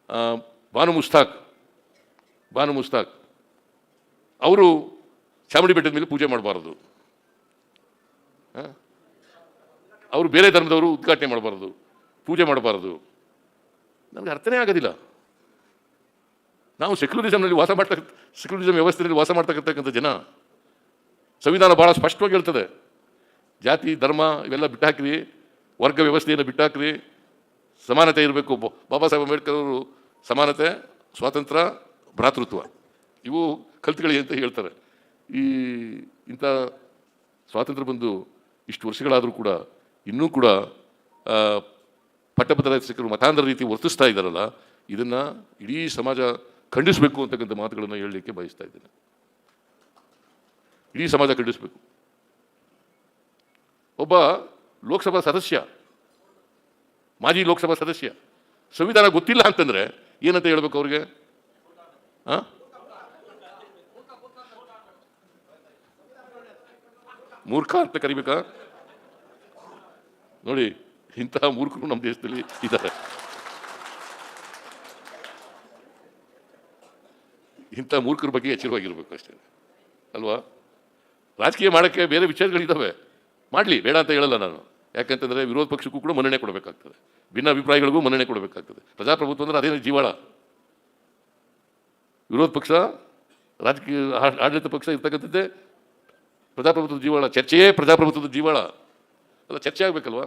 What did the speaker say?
ಆ, ಬಾನು ಮುಸ್ತಾಕ್ ಬಾನು ಮುಸ್ತಾಕ್ ಅವರು ಚಾಮುಂಡಿ ಬೆಟ್ಟದ ಮೇಲೆ ಪೂಜೆ ಮಾಡಬಾರದು, ಅವರು ಬೇರೆ ಧರ್ಮದವರು ಉದ್ಘಾಟನೆ ಮಾಡಬಾರದು, ಪೂಜೆ ಮಾಡಬಾರದು. ನನಗೆ ಅರ್ಥನೇ ಆಗೋದಿಲ್ಲ. ನಾವು ಸೆಕ್ಯುಲರಿಸಮ್ನಲ್ಲಿ ಸೆಕ್ಯುಲರಿಸಮ್ ವ್ಯವಸ್ಥೆಯಲ್ಲಿ ವಾಸ ಮಾಡ್ತಕ್ಕಂಥ ಜನ. ಸಂವಿಧಾನ ಭಾಳ ಸ್ಪಷ್ಟವಾಗಿ ಹೇಳ್ತದೆ, ಜಾತಿ ಧರ್ಮ ಇವೆಲ್ಲ ಬಿಟ್ಟಾಕ್ರಿ, ವರ್ಗ ವ್ಯವಸ್ಥೆಯನ್ನು ಬಿಟ್ಟಾಕ್ರಿ, ಸಮಾನತೆ ಇರಬೇಕು. ಬಾಬಾ ಸಾಹೇಬ್ ಅಂಬೇಡ್ಕರ್ ಅವರು ಸಮಾನತೆ, ಸ್ವಾತಂತ್ರ್ಯ, ಭ್ರಾತೃತ್ವ ಇವು ಕಲ್ತುಗಳು ಅಂತ ಹೇಳ್ತಾರೆ. ಇಂಥ ಸ್ವಾತಂತ್ರ್ಯ ಬಂದು ಇಷ್ಟು ವರ್ಷಗಳಾದರೂ ಕೂಡ ಇನ್ನೂ ಕೂಡ ಪಟ್ಟಭದ್ರ ಶಿಕ್ಷಕರು ಮತಾಂತರ ರೀತಿ ವರ್ತಿಸ್ತಾ ಇದ್ದಾರಲ್ಲ, ಇದನ್ನು ಇಡೀ ಸಮಾಜ ಖಂಡಿಸಬೇಕು ಅಂತಕ್ಕಂಥ ಮಾತುಗಳನ್ನು ಹೇಳಲಿಕ್ಕೆ ಬಯಸ್ತಾ ಇದ್ದೇನೆ. ಇಡೀ ಸಮಾಜ ಖಂಡಿಸಬೇಕು. ಒಬ್ಬ ಲೋಕಸಭಾ ಸದಸ್ಯ, ಮಾಜಿ ಲೋಕಸಭಾ ಸದಸ್ಯ ಸಂವಿಧಾನ ಗೊತ್ತಿಲ್ಲ ಅಂತಂದರೆ ಏನಂತ ಹೇಳ್ಬೇಕು ಅವ್ರಿಗೆ? ಮೂರ್ಖ ಅಂತ ಕರಿಬೇಕಾ? ನೋಡಿ, ಇಂತಹ ಮೂರ್ಖರು ನಮ್ಮ ದೇಶದಲ್ಲಿ ಇದ್ದಾರೆ. ಇಂಥ ಮೂರ್ಖರ ಬಗ್ಗೆ ಎಚ್ಚರವಾಗಿರ್ಬೇಕು ಅಷ್ಟೇ ಅಲ್ವಾ? ರಾಜಕೀಯ ಮಾಡೋಕ್ಕೆ ಬೇರೆ ವಿಚಾರಗಳಿದ್ದಾವೆ, ಮಾಡಲಿ, ಬೇಡ ಅಂತ ಹೇಳಲ್ಲ ನಾನು. ಯಾಕಂತಂದರೆ ವಿರೋಧ ಪಕ್ಷಕ್ಕೂ ಕೂಡ ಮನ್ನಣೆ ಕೊಡಬೇಕಾಗ್ತದೆ, ಭಿನ್ನ ಅಭಿಪ್ರಾಯಗಳಿಗೂ ಮನ್ನಣೆ ಕೊಡಬೇಕಾಗ್ತದೆ. ಪ್ರಜಾಪ್ರಭುತ್ವ ಅಂದರೆ ಅದೇನು ಜೀವಾಳ. ವಿರೋಧ ಪಕ್ಷ, ರಾಜಕೀಯ ಆಡಳಿತ ಪಕ್ಷ ಇರ್ತಕ್ಕಂಥದ್ದೇ ಪ್ರಜಾಪ್ರಭುತ್ವದ ಜೀವಾಳ. ಚರ್ಚೆಯೇ ಪ್ರಜಾಪ್ರಭುತ್ವದ ಜೀವಾಳ ಅಲ್ಲ, ಚರ್ಚೆ ಆಗಬೇಕಲ್ವಾ?